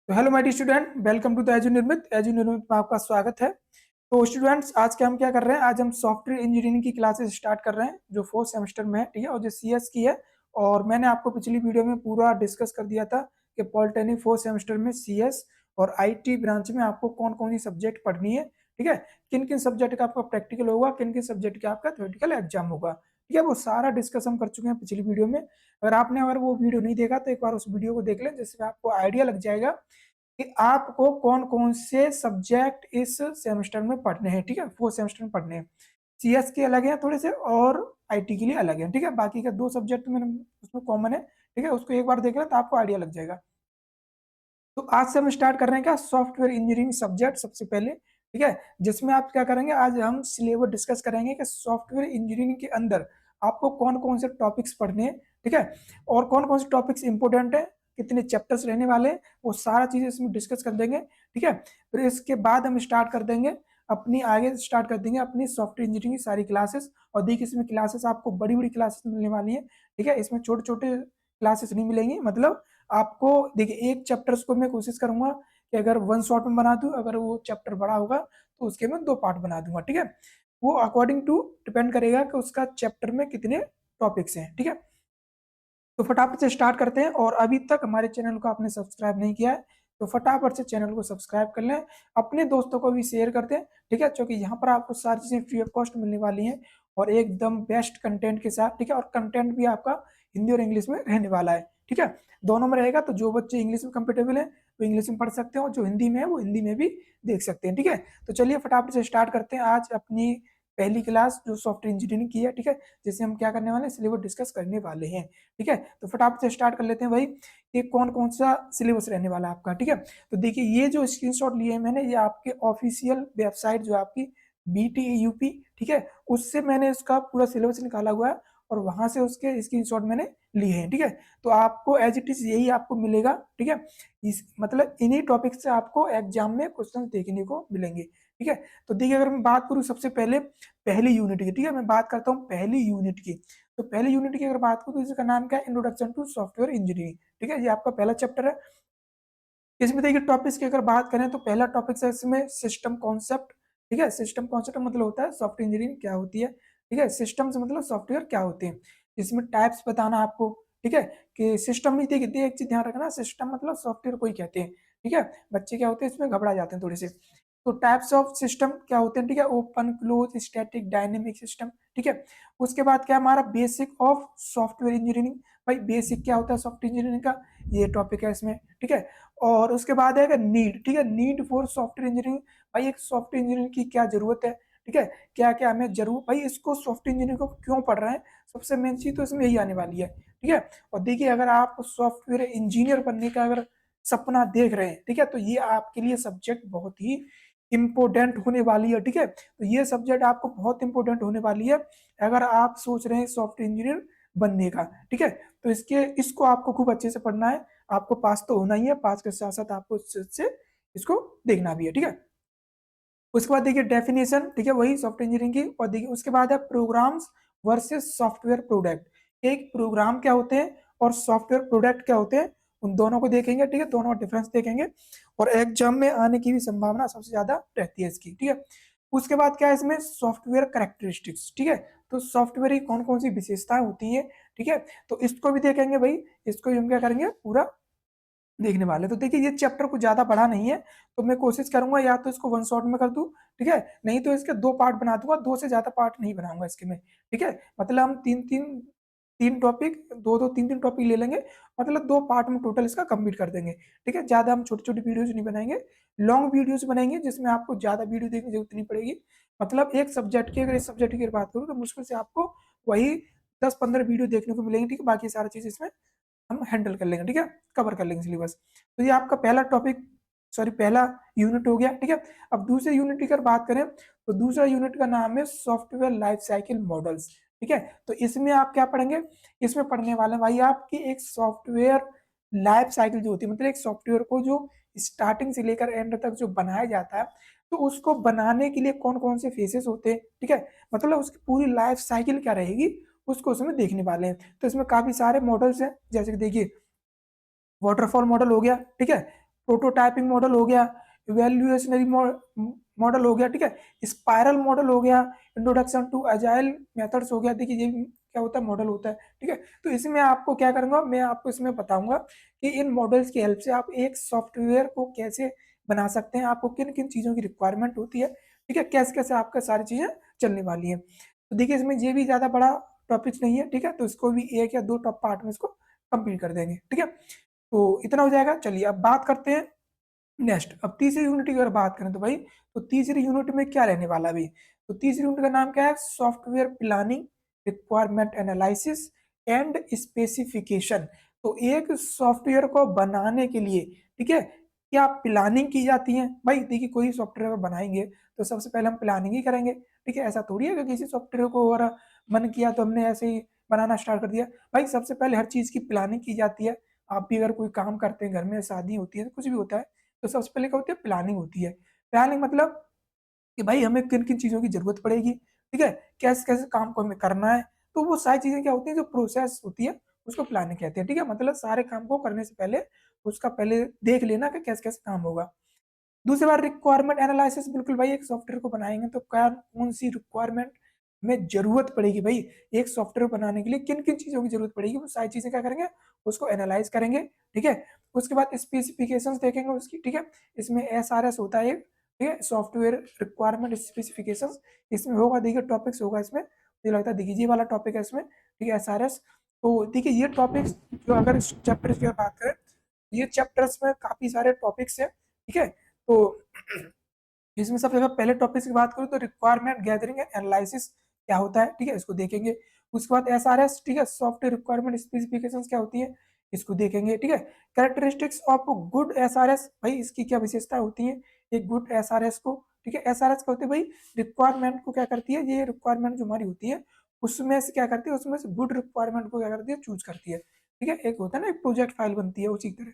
तो hello my dear student, welcome to the Edu Nirmit में आपका स्वागत है। तो स्टूडेंट्स, आज के हम क्या कर रहे हैं, आज हम सॉफ्टवेयर इंजीनियरिंग की क्लासेस स्टार्ट कर रहे हैं जो फोर्थ सेमेस्टर में है, ठीक है, और जो सीएस की है। और मैंने आपको पिछली वीडियो में पूरा डिस्कस कर दिया था कि पॉलिटेक्निक फोर्थ सेमेस्टर में सीएस और आईटी ब्रांच में आपको कौन कौन सी सब्जेक्ट पढ़नी है, ठीक है, किन किन सब्जेक्ट का आपका प्रैक्टिकल होगा, किन किन सब्जेक्ट का आपका थ्योरेटिकल एग्जाम होगा, ठीक है। वो सारा डिस्कस हम कर चुके हैं पिछली वीडियो में। अगर वो वीडियो नहीं देखा तो एक बार उस वीडियो को देख लें, जिससे आपको आइडिया लग जाएगा कि आपको कौन कौन से सब्जेक्ट इस सेमेस्टर में पढ़ने हैं, ठीक है, फोर्थ सेमेस्टर में पढ़ने हैं। सीएस के अलग हैं थोड़े से, और आईटी के लिए अलग है, ठीक है। बाकी का दो सब्जेक्ट मैंने उसमें कॉमन है, ठीक है, उसको एक बार देख लें तो आपको आइडिया लग जाएगा। तो आज से हम स्टार्ट कर रहे हैं क्या, सॉफ्टवेयर इंजीनियरिंग सब्जेक्ट सबसे पहले, ठीक है, जिसमें आप क्या करेंगे, आज हम सिलेबस डिस्कस करेंगे कि सॉफ्टवेयर इंजीनियरिंग के अंदर आपको कौन कौन से टॉपिक्स पढ़ने हैं, ठीक है, और कौन कौन से टॉपिक्स इंपोर्टेंट है, कितने चैप्टर्स रहने वाले हैं, वो सारा चीजें इसमें डिस्कस कर देंगे, ठीक है। फिर इसके बाद हम स्टार्ट कर देंगे आगे स्टार्ट कर देंगे अपनी सॉफ्टवेयर इंजीनियरिंग की सारी क्लासेस। और देखिए, इसमें क्लासेस आपको बड़ी बड़ी क्लासेस मिलने वाली है, ठीक है, इसमें छोटे छोटे क्लासेस नहीं मिलेंगी। मतलब आपको देखिए, एक चैप्टर्स को मैं कोशिश करूंगा कि अगर वन शॉट में बना दूं, अगर वो चैप्टर बड़ा होगा तो उसके मैं दो पार्ट बना दूंगा, ठीक है। वो अकॉर्डिंग टू डिपेंड करेगा कि उसका चैप्टर में कितने टॉपिक्स हैं, ठीक है। तो फटाफट से स्टार्ट करते हैं। और अभी तक हमारे चैनल को आपने सब्सक्राइब नहीं किया है तो फटाफट से चैनल को सब्सक्राइब कर लें, अपने दोस्तों को भी शेयर कर दें, ठीक है, क्योंकि यहाँ पर आपको सारी चीजें फ्री ऑफ कॉस्ट मिलने वाली हैं और एकदम बेस्ट कंटेंट के साथ, ठीक है। और कंटेंट भी आपका हिंदी और इंग्लिश में रहने वाला है, ठीक है, दोनों में रहेगा। तो जो बच्चे इंग्लिश में कंफर्टेबल है वो इंग्लिश में पढ़ सकते हैं, और जो हिंदी में है वो हिंदी में भी देख सकते हैं, ठीक है। तो चलिए फटाफट से स्टार्ट करते हैं आज अपनी पहली क्लास जो सॉफ्टवेयर इंजीनियरिंग की है, ठीक है, जिसे हम क्या करने वाले हैं, सिलेबस डिस्कस करने वाले हैं, ठीक है। तो फटाफट से स्टार्ट कर लेते हैं भाई, ये कौन कौन सा सिलेबस रहने वाला है आपका, ठीक है। तो देखिए, ये जो स्क्रीनशॉट लिए हैं मैंने, ये आपके ऑफिशियल वेबसाइट जो आपकी BTEUP, ठीक है, उससे मैंने इसका पूरा सिलेबस निकाला हुआ है और वहां से उसके स्क्रीनशॉट मैंने लिए हैं, ठीक है। तो आपको एज इट इज यही आपको मिलेगा, ठीक है। इस मतलब इन्हीं टॉपिक से आपको एग्जाम में क्वेश्चन देखने को मिलेंगे, ठीक है। तो देखिए, अगर मैं बात करूं सबसे पहले पहली यूनिट की, ठीक है, मैं बात करता हूँ पहली यूनिट की। तो पहली यूनिट की अगर बात करूँ तो इसका नाम क्या है, इंट्रोडक्शन टू सॉफ्टवेयर इंजीनियरिंग, ठीक है, ये आपका पहला चैप्टर है। इसमें देखिए, टॉपिक्स की अगर बात करें तो पहला टॉपिक है इसमें सिस्टम कॉन्सेप्ट, ठीक है। सिस्टम कॉन्सेप्ट मतलब होता है सॉफ्टवेयर इंजीनियरिंग क्या होती है, ठीक है। सिस्टम से मतलब सॉफ्टवेयर क्या होते हैं, इसमें टाइप्स बताना आपको, ठीक है, कि सिस्टम में देखिए एक चीज ध्यान रखना, सिस्टम मतलब सॉफ्टवेयर को ही कहते हैं, ठीक है। बच्चे क्या होते हैं इसमें घबरा जाते हैं थोड़े से। तो टाइप्स ऑफ सिस्टम क्या होते हैं, ठीक है, open close static dynamic system, ठीक है। उसके बाद क्या हमारा बेसिक ऑफ सॉफ्टवेयर इंजीनियरिंग, भाई बेसिक क्या होता है सॉफ्टवेयर इंजीनियरिंग का, ये टॉपिक है इसमें, ठीक है। और उसके बाद है नीड, ठीक है, नीड फॉर सॉफ्टवेयर इंजीनियरिंग, भाई एक सॉफ्टवेयर इंजीनियर की क्या जरूरत है, ठीक है, क्या क्या हमें जरूर, भाई इसको सॉफ्टवेयर इंजीनियर को क्यों पढ़ रहे हैं, सबसे मेन चीज तो इसमें यही आने वाली है, ठीक है। और देखिए, अगर आप सॉफ्टवेयर इंजीनियर बनने का अगर सपना देख रहे हैं, ठीक है, तो ये आपके लिए सब्जेक्ट बहुत ही इंपॉर्टेंट होने वाली है, ठीक है। तो ये सब्जेक्ट आपको बहुत इंपॉर्टेंट होने वाली है अगर आप सोच रहे हैं सॉफ्टवेयर इंजीनियर बनने का, ठीक है। तो इसको आपको खूब अच्छे से पढ़ना है, आपको पास तो होना ही है, पास के साथ साथ आपको से इसको देखना भी है, ठीक है। उसके बाद देखिए डेफिनेशन, ठीक है, वही सॉफ्टवेयर इंजीनियरिंग की। और देखिए उसके बाद है प्रोग्राम्स वर्सेस सॉफ्टवेयर प्रोडक्ट, एक प्रोग्राम क्या होते हैं और सॉफ्टवेयर प्रोडक्ट क्या होते हैं, उन दोनों को देखेंगे, ठीक है, दोनों का डिफरेंस देखेंगे। और एग्जाम में आने की भी संभावना सबसे ज्यादा रहती है इसकी, ठीक है। उसके बाद क्या है इसमें सॉफ्टवेयर करेक्टरिस्टिक्स, ठीक है, तो सॉफ्टवेयर की कौन कौन सी विशेषताएं होती है, ठीक है, तो इसको भी देखेंगे भाई, इसको भी हम क्या करेंगे पूरा देखने वाले। तो देखिए, ये चैप्टर कुछ ज्यादा बड़ा नहीं है, तो मैं कोशिश करूंगा या तो इसको वन शॉट में कर दूं, ठीक है, नहीं तो इसके दो पार्ट बना दूंगा, दो से ज्यादा पार्ट नहीं बनाऊंगा इसके में, ठीक है। मतलब हम तीन टॉपिक, दो दो तीन तीन टॉपिक ले लेंगे, मतलब दो पार्ट में टोटल इसका कंप्लीट कर देंगे, ठीक है। ज्यादा हम छोटी छोटी वीडियोज नहीं बनाएंगे, लॉन्ग वीडियोज बनाएंगे जिसमें आपको ज्यादा वीडियो देखने की जरूरत नहीं पड़ेगी। मतलब एक सब्जेक्ट की, अगर इस सब्जेक्ट की बात करूँ तो मुश्किल से आपको वही 10-15 वीडियो देखने को मिलेंगे, ठीक है, बाकी सारी चीज इसमें हम हैंडल कर लेंगे, ठीक है, कवर कर लेंगे सिलेबस। तो ये आपका पहला टॉपिक, सॉरी पहला यूनिट हो गया, ठीक है। अब दूसरे यूनिट की अगर बात करें तो दूसरा यूनिट का नाम है सॉफ्टवेयर लाइफ साइकिल मॉडल्स, ठीक है। तो इसमें आप क्या पढ़ेंगे, इसमें पढ़ने वाले हैं भाई आपकी एक सॉफ्टवेयर लाइफ साइकिल जो होती है, मतलब एक सॉफ्टवेयर को जो स्टार्टिंग से लेकर एंड तक जो बनाया जाता है, तो उसको बनाने के लिए कौन कौन से फेसेस होते हैं, ठीक है, मतलब उसकी पूरी लाइफ साइकिल क्या रहेगी, उसको उसमें देखने वाले हैं। तो इसमें काफी सारे मॉडल्स हैं, जैसे कि देखिए वाटरफॉल मॉडल हो गया, ठीक है, प्रोटोटाइपिंग मॉडल हो गया, इवैल्यूएशनरी मॉडल हो गया, ठीक है, स्पाइरल मॉडल हो गया, इंट्रोडक्शन टू अजाइल मेथड्स हो गया। देखिए ये क्या होता है, मॉडल होता है, ठीक है। तो इसमें आपको क्या करूंगा, मैं आपको इसमें बताऊंगा कि इन मॉडल्स की हेल्प से आप एक सॉफ्टवेयर को कैसे बना सकते हैं, आपको किन किन चीज़ों की रिक्वायरमेंट होती है, ठीक है, कैसे कैसे आपका सारी चीज़ें चलने वाली है। तो देखिए इसमें ये भी ज़्यादा बड़ा टॉपिक्स नहीं है, ठीक है, तो इसको भी एक या दो टॉप पार्ट में इसको कंप्लीट कर देंगे, ठीक है। तो इतना हो जाएगा। चलिए अब बात करते हैं नेक्स्ट। अब तीसरी यूनिट की अगर बात करें तो भाई, तो तीसरी यूनिट में क्या रहने वाला भी, तो तीसरी यूनिट का नाम क्या है, software planning, requirement analysis and specification. तो एक सॉफ्टवेयर को बनाने के लिए, ठीक है, क्या प्लानिंग की जाती है भाई। देखिए कोई सॉफ्टवेयर बनाएंगे तो सबसे पहले हम प्लानिंग ही करेंगे, ठीक है। ऐसा थोड़ी है कि किसी सॉफ्टवेयर को और मन किया तो हमने ऐसे ही बनाना स्टार्ट कर दिया। भाई सबसे पहले हर चीज़ की प्लानिंग की जाती है। आप भी अगर कोई काम करते हैं, घर में शादी होती है, कुछ भी होता है, तो सबसे पहले क्या होती है, प्लानिंग होती है। प्लानिंग मतलब कि भाई हमें किन किन चीज़ों की जरूरत पड़ेगी, ठीक है, कैसे कैसे काम को हमें करना है। तो वो सारी चीज़ें क्या होती हैं, जो प्रोसेस होती है उसको प्लानिंग कहते हैं, ठीक है। मतलब सारे काम को करने से पहले उसका पहले देख लेना कि कैसे कैसे काम होगा। दूसरी बार रिक्वायरमेंट एनालिसिस, बिल्कुल भाई एक सॉफ्टवेयर को बनाएंगे तो क्या कौन सी रिक्वायरमेंट में जरूरत पड़ेगी भाई, एक सॉफ्टवेयर बनाने के लिए किन किन चीज़ों की जरूरत पड़ेगी, वो सारी चीज़ें क्या करेंगे, उसको एनालाइज करेंगे, ठीक है। उसके बाद स्पेसिफिकेशंस देखेंगे उसकी, ठीक है। इसमें SRS होता है, ठीक है, सॉफ्टवेयर रिक्वायरमेंट स्पेसिफिकेशंस। इसमें होगा, देखिए टॉपिक्स होगा इसमें, मुझे लगता है देखिए ये वाला टॉपिक है इसमें, ठीक है, SRS। तो देखिए ये टॉपिक्स जो अगर इस चैप्टर की बात करें, ये चैप्टर्स में काफी सारे टॉपिक्स हैं, ठीक है। तो इसमें सबसे अगर पहले टॉपिक की बात करूँ तो रिक्वायरमेंट गैदरिंग एंड एनालिसिस क्या होता है, ठीक है, इसको देखेंगे। उसके बाद SRS, ठीक है, सॉफ्टवेयर रिक्वायरमेंट स्पेसिफिकेशंस क्या होती है, इसको देखेंगे, ठीक है। कैरेक्टरिस्टिक्स ऑफ गुड SRS, भाई इसकी क्या विशेषता होती है एक गुड SRS को, ठीक है। SRS क्या होती है भाई, रिक्वायरमेंट को क्या करती है, ये रिक्वायरमेंट जो हमारी होती है उसमें से क्या करती है, उसमें से गुड रिक्वायरमेंट को क्या करती है, चूज करती है, ठीक है। एक होता है ना, एक प्रोजेक्ट फाइल बनती है उसी तरह।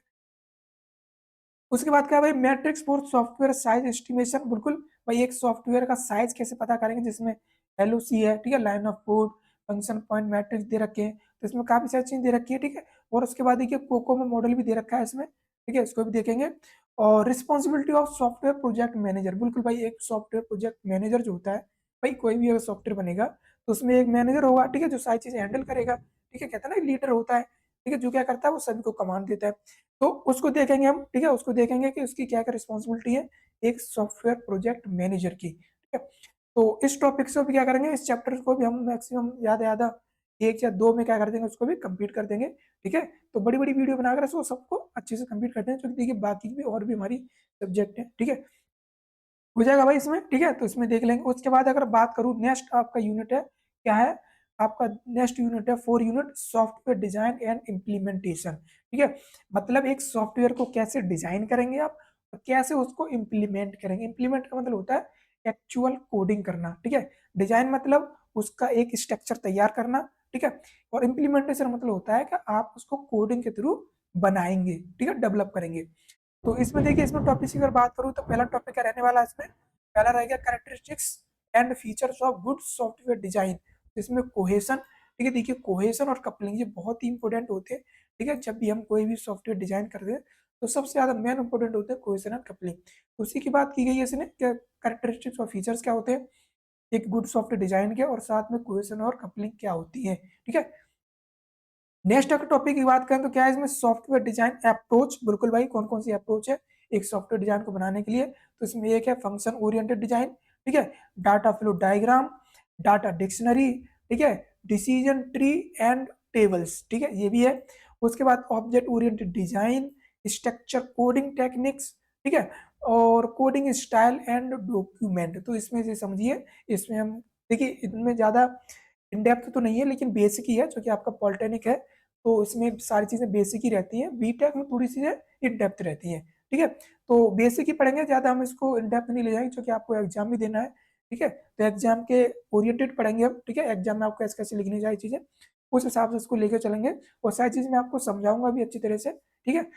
उसके बाद क्या है भाई, matrix for software size estimation, बिल्कुल भाई एक सॉफ्टवेयर का साइज कैसे पता करेंगे, जिसमें LOC है, ठीक है, line of code, function point matrix दे रखे हैं, तो इसमें काफी सारी चीजें दे रखी है, ठीक है। और उसके बाद देखिए कोकोमो मॉडल भी दे रखा है इसमें, ठीक है, इसको भी देखेंगे। और responsibility of software project manager, बिल्कुल भाई एक सॉफ्टवेयर प्रोजेक्ट मैनेजर जो होता है, भाई कोई भी अगर सॉफ्टवेयर बनेगा तो उसमें एक मैनेजर होगा, ठीक है, जो सारी चीजें हैंडल करेगा, ठीक है, कहता है ना लीडर होता है, ठीक है, जो क्या करता है वो सभी को कमांड देता है। तो उसको देखेंगे हम, ठीक है, उसको देखेंगे कि उसकी क्या क्या रिस्पॉन्सिबिलिटी है एक सॉफ्टवेयर प्रोजेक्ट मैनेजर की, ठीक है। तो इस टॉपिक से भी क्या करेंगे, इस चैप्टर को भी हम मैक्सिमम ज्यादा ज्यादा एक या दो में क्या कर देंगे, उसको भी कंप्लीट कर देंगे, ठीक है। तो बड़ी बड़ी वीडियो बनाकर इसको सबको अच्छे से कंप्लीट करते हैं, क्योंकि देखिए बाकी भी और भी हमारी सब्जेक्ट है, ठीक है, हो जाएगा भाई इसमें, ठीक है। तो इसमें देख लेंगे। उसके बाद अगर बात करूँ, नेक्स्ट आपका यूनिट है, क्या है आपका नेक्स्ट यूनिट है 4 unit, software design and implementation, ठीक है। मतलब एक सॉफ्टवेयर को कैसे डिजाइन करेंगे आप और कैसे उसको इम्प्लीमेंट करेंगे। इम्प्लीमेंट का मतलब होता है एक्चुअल कोडिंग करना, ठीक है। डिजाइन मतलब उसका एक स्ट्रक्चर तैयार करना, ठीक है। और इम्प्लीमेंटेशन मतलब होता है कि आप उसको कोडिंग के थ्रू बनाएंगे, ठीक है, डेवलप करेंगे। तो इसमें देखिए, इसमें टॉपिक की अगर बात करूँ तो पहला टॉपिक क्या रहने वाला है इसमें, पहला रहेगा characteristics and features of good software design. इसमें कोहेशन, ठीक है, देखिए कोहेशन और कपलिंग ये बहुत ही इंपॉर्टेंट होते हैं, ठीक है। जब भी हम कोई भी सॉफ्टवेयर डिजाइन करते हैं तो सबसे ज्यादा मेन इंपॉर्टेंट होते हैं कोहेशन और कपलिंग। तो उसी की बात की गई है इसमें, कैरेक्टरिस्टिक्स और फीचर्स क्या होते हैं एक गुड सॉफ्टवेयर डिजाइन के, और साथ में कोहेशन और कपलिंग क्या होती है, ठीक है। नेक्स्ट अगर टॉपिक की बात करें तो क्या है इसमें, सॉफ्टवेयर डिजाइन अप्रोच, बिल्कुल भाई कौन कौन सी अप्रोच है एक सॉफ्टवेयर डिजाइन को बनाने के लिए। तो इसमें एक है फंक्शन ओरिएंटेड डिजाइन, ठीक है, data flow diagram, data dictionary, ठीक है, डिसीजन ट्री एंड टेबल्स, ठीक है, ये भी है। उसके बाद object oriented design, structure coding techniques, ठीक है, और कोडिंग स्टाइल एंड डॉक्यूमेंट। तो इसमें से समझिए, इसमें हम देखिए इनमें ज्यादा इन डेप्थ तो नहीं है लेकिन बेसिक ही है, जो कि आपका पॉलिटेक्निक है, तो इसमें सारी चीजें बेसिक ही रहती हैं। बीटेक में थोड़ी सी इन डेप्थ रहती हैं, ठीक है। तो बेसिक ही पढ़ेंगे, ज्यादा हम इसको इन डेप्थ नहीं ले जाएंगे, क्योंकि आपको एग्जाम भी देना है, ठीक है। तो एग्जाम के ओरिएंटेड पढ़ेंगे हम, ठीक है, एग्जाम में आपको कैसे कैसे लिखनी सारी चीजें, उस हिसाब से इसको लेकर चलेंगे। और सारी चीज मैं आपको समझाऊंगा भी अच्छी तरह से, ठीक है।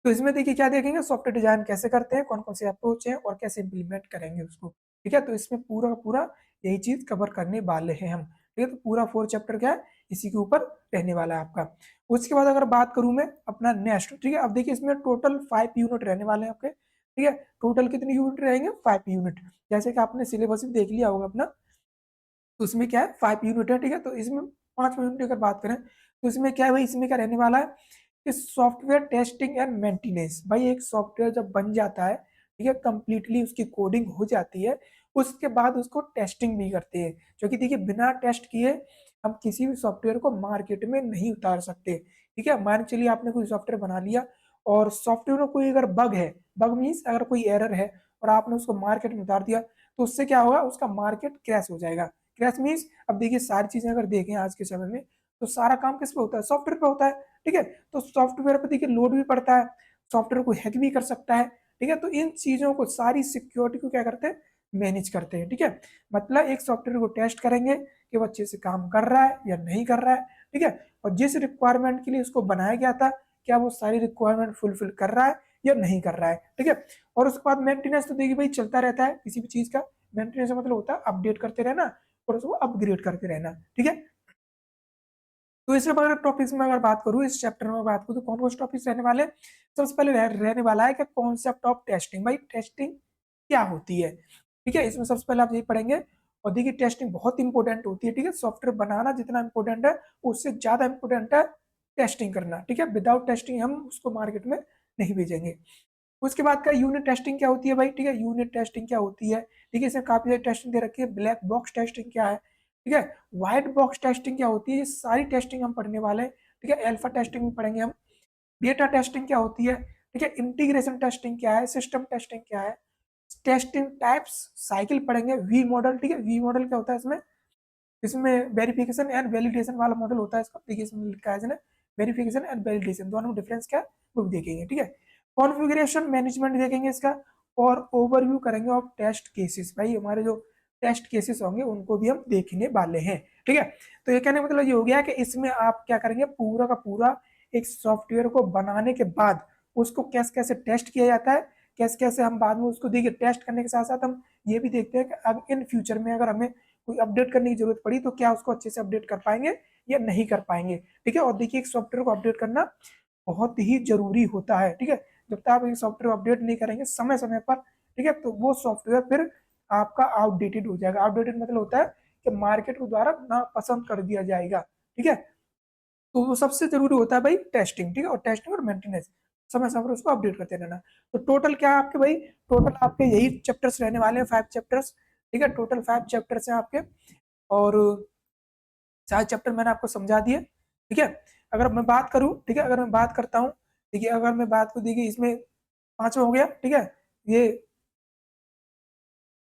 तो इसमें देखिए क्या देखेंगे, सॉफ्टवेयर डिजाइन कैसे करते हैं, कौन कौन से अप्रोच है और कैसे इंप्लीमेंट करेंगे उसको, ठीक है। तो इसमें पूरा का पूरा यही चीज कवर करने वाले हैं हम, ठीक है। तो पूरा 4 चैप्टर क्या है, इसी के ऊपर रहने वाला है आपका। उसके बाद अगर बात करूं मैं अपना नेक्स्ट, ठीक है, अब देखिए इसमें टोटल 5 यूनिट रहने वाले हैं आपके, ठीक है। टोटल कितने यूनिट रहेंगे, 5 यूनिट, जैसे कि आपने सिलेबस भी देख लिया होगा अपना। तो उसमें क्या है, 5 यूनिट है, ठीक है। तो इसमें 5 यूनिट अगर बात करें तो इसमें क्या है भाई, इसमें क्या रहने वाला है कि सॉफ्टवेयर टेस्टिंग एंड मेंटेनेंस। भाई एक सॉफ्टवेयर जब बन जाता है, ठीक है, कंप्लीटली उसकी कोडिंग हो जाती है, उसके बाद उसको टेस्टिंग भी करते हैं, क्योंकि देखिए बिना टेस्ट किए हम किसी भी सॉफ्टवेयर को मार्केट में नहीं उतार सकते, ठीक है। मान के चलिए आपने कोई सॉफ्टवेयर बना लिया और सॉफ्टवेयर में कोई अगर बग है, बग मीन्स अगर कोई एरर है और आपने उसको मार्केट में उतार दिया, तो उससे क्या होगा, उसका मार्केट क्रैश हो जाएगा। क्रैश मीन्स, अब देखिए सारी चीजें अगर देखें आज के समय में, तो सारा काम किस पे होता है, सॉफ्टवेयर पे होता है, ठीक है। तो सॉफ्टवेयर पे देखिए लोड भी पड़ता है, सॉफ्टवेयर को हैक भी कर सकता है, ठीक है। तो इन चीजों को, सारी सिक्योरिटी को क्या करते हैं, मैनेज करते हैं, ठीक है। मतलब एक सॉफ्टवेयर को टेस्ट करेंगे कि वो अच्छे से काम कर रहा है या नहीं कर रहा है, ठीक है। और जिस रिक्वायरमेंट के लिए उसको बनाया गया था, क्या वो सारी रिक्वायरमेंट फुलफिल कर रहा है या नहीं कर रहा है, ठीक है। और उसके बाद मेंटेनेंस तो देखिए भाई चलता रहता है किसी भी चीज का। मेंटेनेंस का मतलब होता है अपडेट करते रहना और उसको अपग्रेड करते रहना, ठीक है। तो इसमें अगर टॉपिक्स में अगर बात करूँ, इस चैप्टर में बात करूँ तो कौन कौन से टॉपिक्स रहने वाले हैं। सबसे पहले रहने वाला है कि कॉन्सेप्ट ऑफ टेस्टिंग। भाई टेस्टिंग क्या होती है, ठीक है, इसमें सबसे पहले आप यही पढ़ेंगे। और देखिए टेस्टिंग बहुत इंपॉर्टेंट होती है, ठीक है। सॉफ्टवेयर बनाना जितना इंपॉर्टेंट है, उससे ज्यादा इंपॉर्टेंट है टेस्टिंग करना, ठीक है। विदाउट टेस्टिंग हम उसको मार्केट में नहीं भेजेंगे। उसके बाद का यूनिट टेस्टिंग क्या होती है भाई, ठीक है। यूनिट टेस्टिंग क्या होती है, ठीक है, इसमें काफी सारी टेस्टिंग दे रखी है। ब्लैक बॉक्स टेस्टिंग क्या है, ठीक है। व्हाइट बॉक्स टेस्टिंग क्या होती है, ये सारी टेस्टिंग हम पढ़ने वाले हैं, ठीक है। अल्फा टेस्टिंग भी पढ़ेंगे हम। डेटा टेस्टिंग क्या होती है, ठीक है। इंटीग्रेशन टेस्टिंग क्या है, सिस्टम टेस्टिंग क्या है, टेस्टिंग टाइप्स, साइकिल पढ़ेंगे। वी मॉडल, ठीक है, वी मॉडल क्या होता है इसमें, इसमें वेरिफिकेशन एंड वैलिडेशन वाला मॉडल होता है इसका। देखिए इसमें लिखा है वेरिफिकेशन एंड वैलिडेशन, दोनों में डिफरेंस क्या है वो भी देखेंगे, ठीक है। कॉन्फ़िगरेशन मैनेजमेंट देखेंगे इसका। और ओवरव्यू करेंगे ऑफ टेस्ट केसेस। भाई हमारे जो टेस्ट केसेस होंगे उनको भी हम देखने वाले हैं, ठीक है। तो ये कहने का मतलब ये हो गया कि इसमें आप क्या करेंगे, पूरा का पूरा एक सॉफ्टवेयर को बनाने के बाद उसको कैसे कैसे टेस्ट किया जाता है, कैसे कैसे हम बाद में उसको देखिए, टेस्ट करने के साथ साथ हम ये भी देखते हैं कि अब इन फ्यूचर में अगर हमें कोई अपडेट करने की जरूरत पड़ी तो क्या उसको अच्छे से अपडेट कर पाएंगे या नहीं कर पाएंगे, ठीक है। और देखिए एक सॉफ्टवेयर को अपडेट करना बहुत ही जरूरी होता है, ठीक है। जब तक आप एक सॉफ्टवेयर अपडेट नहीं करेंगे समय समय पर, ठीक है, तो वो सॉफ्टवेयर फिर आपका आउटडेटेड हो जाएगा। आउटडेटेड मतलब होता है कि मार्केट के द्वारा ना पसंद कर दिया जाएगा, ठीक है। तो वो सबसे जरूरी होता है भाई टेस्टिंग, ठीक है। और टेस्टिंग और मेंटेनेंस, समय समय पर उसको अपडेट करते रहना। तो टोटल क्या है आपके भाई, टोटल आपके यही चैप्टर्स रहने वाले हैं, 5 चैप्टर्स, ठीक है। टोटल 5 चैप्टर्स हैं आपके। और 4 चैप्टर मैंने आपको समझा दिए, ठीक है। अगर मैं बात करूं, ठीक है, अगर मैं बात करता हूं, देखिए अगर मैं बात करूं, देखिए इसमें पांचवा हो गया, ठीक है, ये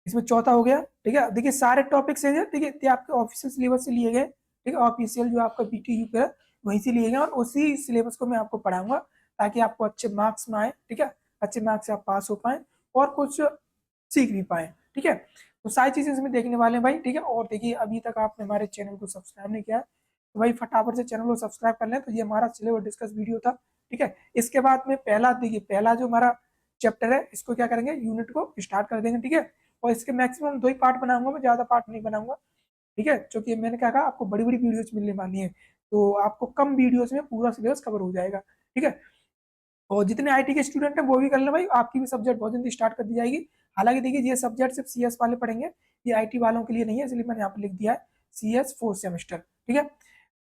इसमें चौथा हो गया, ठीक है। देखिए सारे टॉपिक्स हैं, ठीक है, ये आपके ऑफिशियल सिलेबस से लिए गए, ठीक है। ऑफिशियल जो आपका बीटीयू पे है वहीं से लिए गए, और उसी सिलेबस को मैं आपको पढ़ाऊंगा ताकि आपको अच्छे मार्क्स में आए, ठीक है। अच्छे मार्क्स से आप पास हो पाए और कुछ सीख भी पाए, ठीक है। तो सारी चीजें इसमें देखने वाले हैं भाई, ठीक है। और देखिए अभी तक आपने हमारे चैनल को सब्सक्राइब नहीं किया है, तो भाई फटाफट से चैनल को सब्सक्राइब कर लें। तो ये हमारा सिलेबस डिस्कस वीडियो था, ठीक है। इसके बाद में पहला, देखिए पहला जो हमारा चैप्टर है इसको क्या करेंगे, यूनिट को स्टार्ट कर देंगे, ठीक है। और इसके मैक्सिमम 2 ही पार्ट बनाऊंगा, मैं ज्यादा पार्ट नहीं बनाऊंगा, ठीक है। क्योंकि मैंने क्या कहा, आपको बड़ी बड़ी वीडियोस मिलने वाली हैं, तो आपको कम वीडियोस में पूरा सिलेबस कवर हो जाएगा, ठीक है। और जितने आईटी के स्टूडेंट हैं वो भी कर लें भाई, आपकी भी सब्जेक्ट बहुत जल्दी स्टार्ट कर दी जाएगी। हालांकि देखिए ये सब्जेक्ट सिर्फ सीएस वाले पढ़ेंगे, ये आईटी वालों के लिए नहीं है, इसलिए मैंने यहाँ पर लिख दिया है सीएस 4 सेमेस्टर, ठीक है।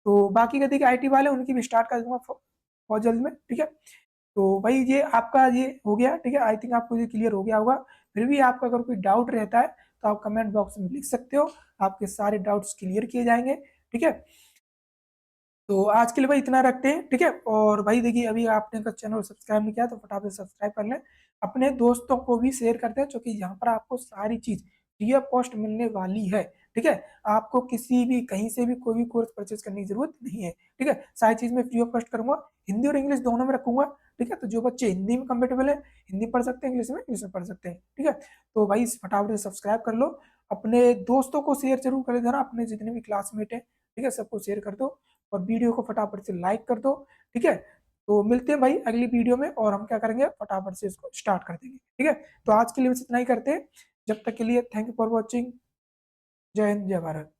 तो बाकी का देखिए आईटी वाले उनकी भी स्टार्ट कर दूंगा बहुत जल्द में, ठीक है। तो भाई ये आपका ये हो गया, ठीक है। आई थिंक आपको ये क्लियर हो गया होगा। फिर भी आपका अगर कोई डाउट रहता है तो आप कमेंट बॉक्स में लिख सकते हो, आपके सारे डाउट्स क्लियर किए जाएंगे, ठीक है। तो आज के लिए भाई इतना रखते हैं, ठीक है। और भाई देखिए अभी आपने अगर चैनल सब्सक्राइब नहीं किया तो फटाफट सब्सक्राइब कर लें, अपने दोस्तों को भी शेयर करते हैं, क्योंकि यहाँ पर आपको सारी चीज फ्री ऑफ कॉस्ट मिलने वाली है, ठीक है। आपको किसी भी कहीं से भी कोई भी कोर्स परचेज करने की जरूरत नहीं है, ठीक है। सारी चीज मैं फ्री ऑफ कॉस्ट करूंगा, हिंदी और इंग्लिश दोनों में रखूंगा, ठीक है। तो जो बच्चे हिंदी में कंफर्टेबल है हिंदी पढ़ सकते हैं, इंग्लिश में पढ़ सकते हैं, ठीक है। तो भाई फटाफट से सब्सक्राइब कर लो, अपने दोस्तों को शेयर जरूर कर देना, अपने जितने भी क्लासमेट है, ठीक है, सबको शेयर कर दो। और वीडियो को फटाफट से लाइक कर दो, ठीक है। तो मिलते हैं भाई अगली वीडियो में, और हम क्या करेंगे फटाफट से इसको स्टार्ट कर देंगे, ठीक है। तो आज के लिए बस इतना ही करते हैं, जब तक के लिए थैंक यू फॉर वॉचिंग। जय हिंद, जय भारत।